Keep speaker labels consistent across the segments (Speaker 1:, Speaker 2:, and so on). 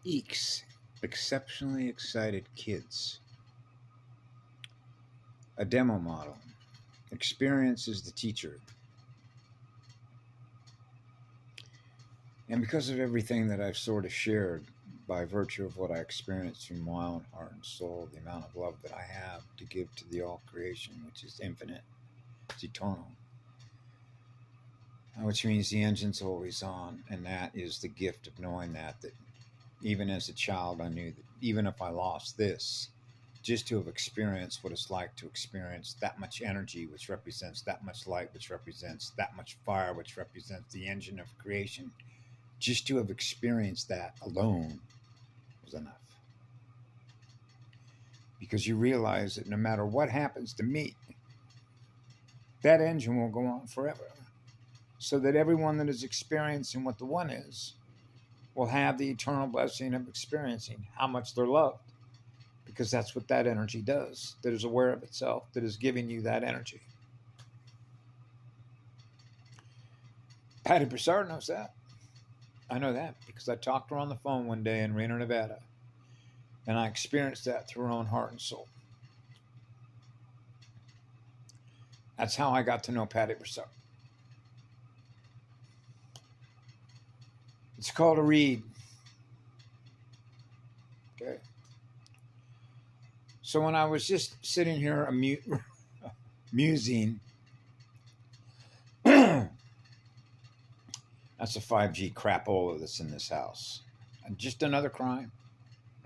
Speaker 1: EEKS, Exceptionally Excited Kids. A demo model. Experience is the teacher. And because of everything that I've sort of shared by virtue of what I experienced through my own heart and soul, the amount of love that I have to give to the all creation, which is infinite, it's eternal, which means the engine's always on. And that is the gift of knowing that even as a child, I knew that even if I lost this, just to have experienced what it's like to experience that much energy, which represents that much light, which represents that much fire, which represents the engine of creation, just to have experienced that alone was enough. Because you realize that no matter what happens to me, that engine will go on forever. So that everyone that is experiencing what the one is will have the eternal blessing of experiencing how much they're loved. Because that's what that energy does, that is aware of itself, that is giving you that energy. Patty Broussard knows that. I know that because I talked to her on the phone one day in Reno, Nevada, and I experienced that through her own heart and soul. That's how I got to know Patty Broussard. It's called a read. Okay. So when I was just sitting here musing, that's a 5G crapola that's in this house. And just another crime,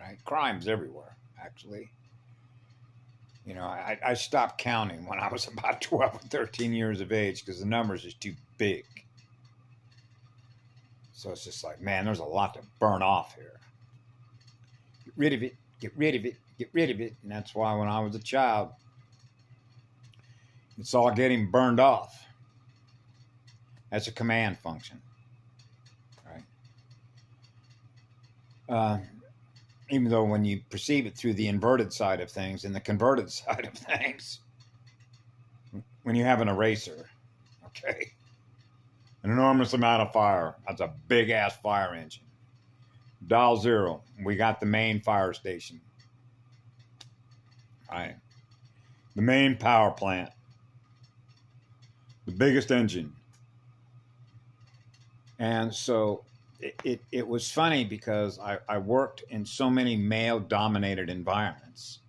Speaker 1: right? Crime's everywhere, actually. You know, I stopped counting when I was about 12 or 13 years of age because the numbers is too big. So it's just like, man, there's a lot to burn off here. Get rid of it, get rid of it, get rid of it. And that's why when I was a child, it's all getting burned off. That's a command function, right? Even though when you perceive it through the inverted side of things and the converted side of things, when you have an eraser, okay, an enormous amount of fire, that's a big ass fire engine. Dial 0, we got the main fire station, right? The main power plant, the biggest engine. And so it was funny because I worked in so many male-dominated environments,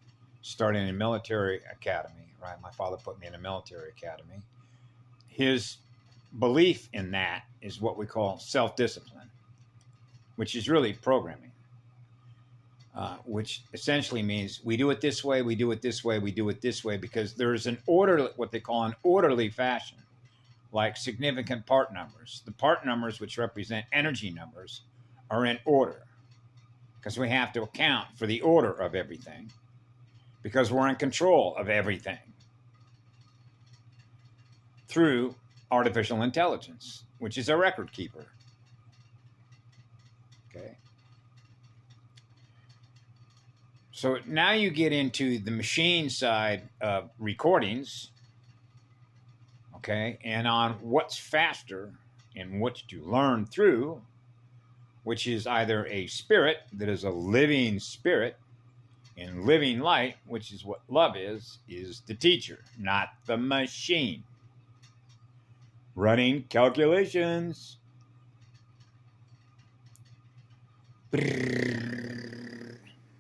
Speaker 1: starting in military academy, right? My father put me in a military academy. His belief in that is what we call self-discipline, which is really programming, which essentially means we do it this way, we do it this way, we do it this way, because there's an order, what they call an orderly fashion. Like significant part numbers. The part numbers, which represent energy numbers, are in order because we have to account for the order of everything because we're in control of everything through artificial intelligence, which is a record keeper. Okay. So now you get into the machine side of recordings. Okay, and on what's faster and what to learn through, which is either a spirit that is a living spirit and living light, which is what love is the teacher, not the machine. Running calculations.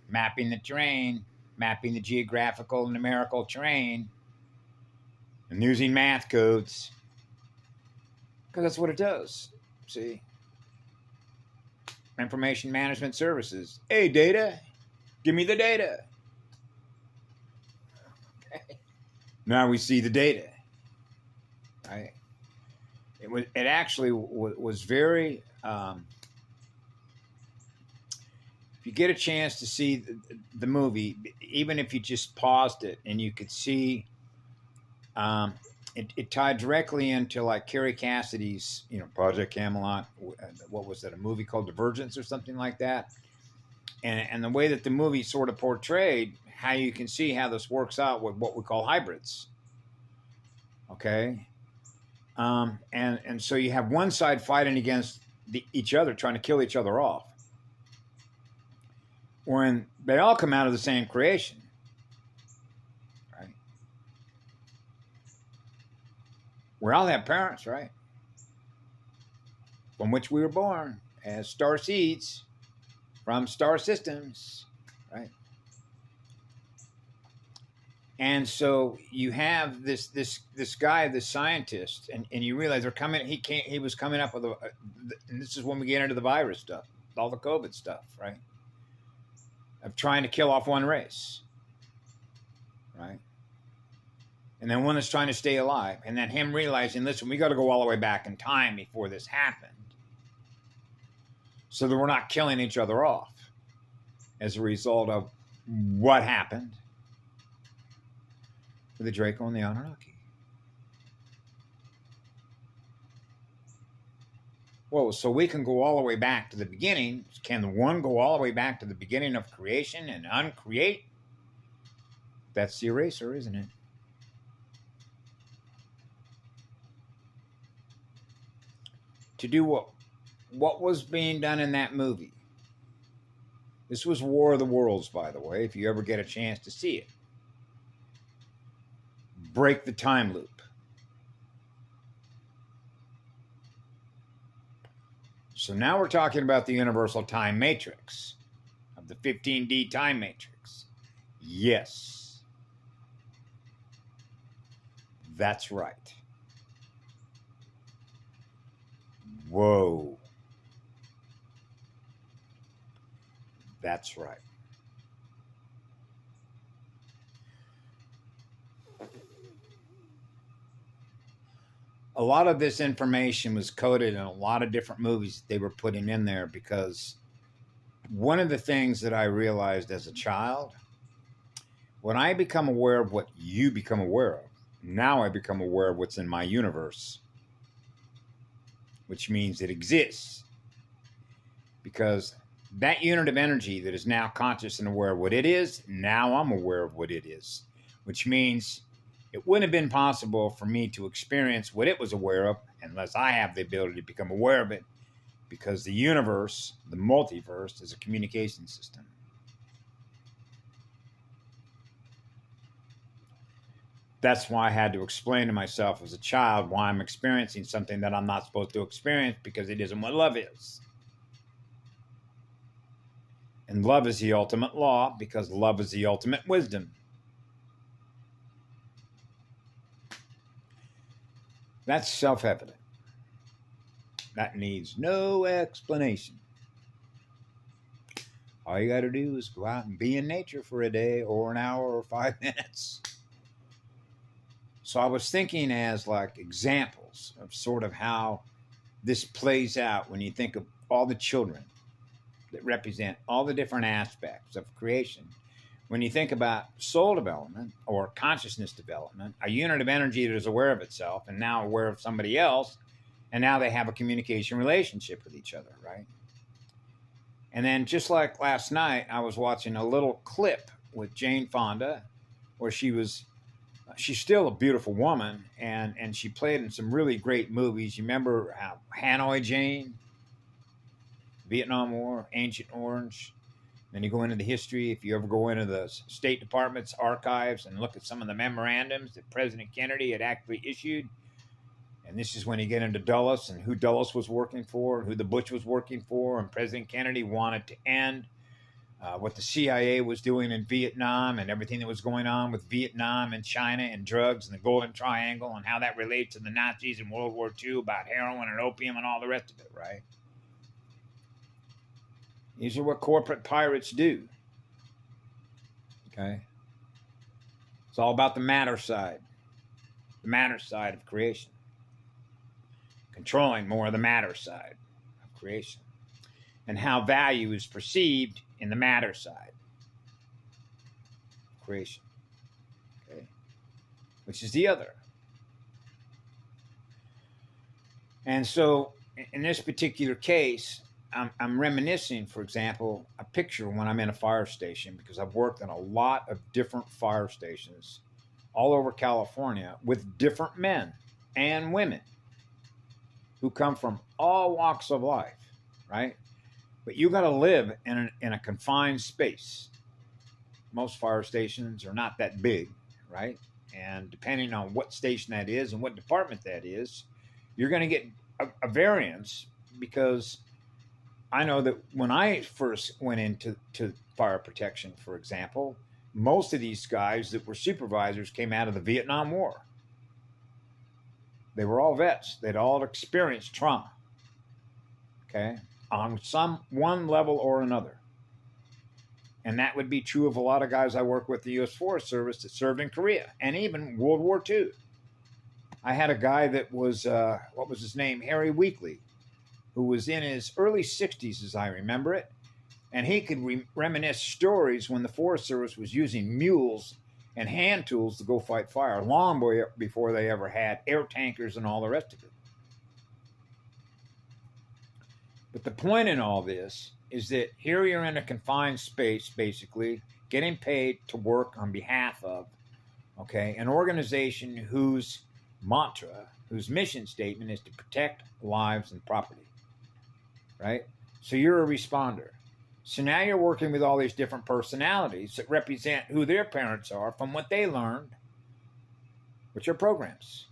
Speaker 1: Mapping the terrain, mapping the geographical and numerical terrain. And using math codes. Because that's what it does. See? Information management services. Hey, data. Give me the data. Okay. Now we see the data. Right? It actually was very... if you get a chance to see the movie, even if you just paused it and you could see... It tied directly into like Carrie Cassidy's, Project Camelot. What was that? A movie called Divergence or something like that. And the way that the movie sort of portrayed how you can see how this works out with what we call hybrids. Okay. And so you have one side fighting against each other, trying to kill each other off. when they all come out of the same creation, right? We all have parents, right? From which we were born as star seeds from star systems, right? And so you have this guy, this scientist, and you realize they're coming. He was coming up with and this is when we get into the virus stuff, all the COVID stuff, right? Of trying to kill off one race, right? And then one that's trying to stay alive, and then him realizing, listen, we got to go all the way back in time before this happened, so that we're not killing each other off as a result of what happened with the Draco and the Anunnaki. Well, so we can go all the way back to the beginning. Can the one go all the way back to the beginning of creation and uncreate? That's the eraser, isn't it? To do what was being done in that movie. This was War of the Worlds, by the way, if you ever get a chance to see it. Break the time loop. So now we're talking about the universal time matrix of the 15D time matrix. Yes. That's right. Whoa. That's right. A lot of this information was coded in a lot of different movies they were putting in there, because one of the things that I realized as a child, when I become aware of what you become aware of, now I become aware of what's in my universe, which means it exists. Because that unit of energy that is now conscious and aware of what it is, now I'm aware of what it is, which means it wouldn't have been possible for me to experience what it was aware of unless I have the ability to become aware of it, because the universe, the multiverse, is a communication system. That's why I had to explain to myself as a child why I'm experiencing something that I'm not supposed to experience, because it isn't what love is. And love is the ultimate law, because love is the ultimate wisdom. That's self-evident. That needs no explanation. All you got to do is go out and be in nature for a day or an hour or 5 minutes. So I was thinking as like examples of sort of how this plays out when you think of all the children that represent all the different aspects of creation. When you think about soul development or consciousness development, a unit of energy that is aware of itself and now aware of somebody else, and now they have a communication relationship with each other, right? And then just like last night, I was watching a little clip with Jane Fonda where she's still a beautiful woman, and she played in some really great movies. You remember Hanoi Jane, Vietnam War, Agent Orange. Then you go into the history. If you ever go into the State Department's archives and look at some of the memorandums that President Kennedy had actually issued, and this is when you get into Dulles and who Dulles was working for, who the Bush was working for, and President Kennedy wanted to end what the CIA was doing in Vietnam and everything that was going on with Vietnam and China and drugs and the Golden Triangle and how that relates to the Nazis in World War II about heroin and opium and all the rest of it, right? These are what corporate pirates do. Okay? It's all about the matter side of creation. Controlling more of the matter side of creation. And how value is perceived in the matter side of creation. Okay? Which is the other. And so, in this particular case, I'm reminiscing, for example, a picture when I'm in a fire station, because I've worked in a lot of different fire stations all over California with different men and women who come from all walks of life, right? But you got to live in a confined space. Most fire stations are not that big, right? And depending on what station that is and what department that is, you're going to get a variance, because I know that when I first went into fire protection, for example, most of these guys that were supervisors came out of the Vietnam War. They were all vets. They'd all experienced trauma, okay, on one level or another. And that would be true of a lot of guys I work with the U.S. Forest Service that served in Korea and even World War II. I had a guy that was, what was his name? Harry Weekly, who was in his early 60s, as I remember it. And he could reminisce stories when the Forest Service was using mules and hand tools to go fight fire, long before they ever had air tankers and all the rest of it. But the point in all this is that here you're in a confined space, basically, getting paid to work on behalf of, okay, an organization whose mantra, whose mission statement is to protect lives and property, right? So you're a responder. So now you're working with all these different personalities that represent who their parents are from what they learned, which are programs.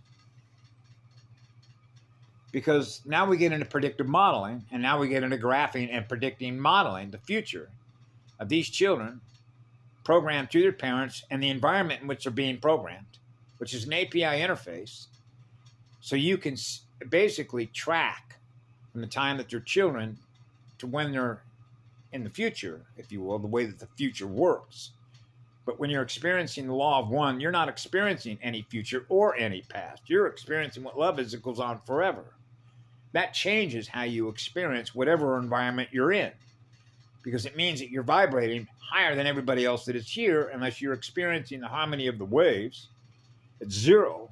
Speaker 1: Because now we get into predictive modeling, and now we get into graphing and predicting modeling the future of these children programmed through their parents and the environment in which they're being programmed, which is an API interface. So you can basically track from the time that they're children to when they're in the future, if you will, the way that the future works. But when you're experiencing the law of one, you're not experiencing any future or any past. You're experiencing what love is that goes on forever. That changes how you experience whatever environment you're in, because it means that you're vibrating higher than everybody else that is here, unless you're experiencing the harmony of the waves at zero,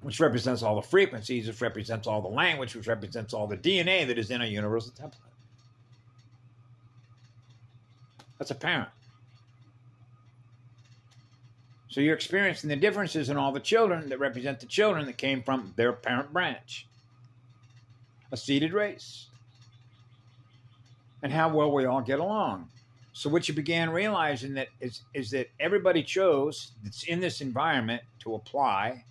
Speaker 1: which represents all the frequencies, which represents all the language, which represents all the DNA that is in a universal template. That's apparent. So you're experiencing the differences in all the children that represent the children that came from their parent branch, a seeded race, and how well we all get along. So what you began realizing that is that everybody chose that's in this environment to apply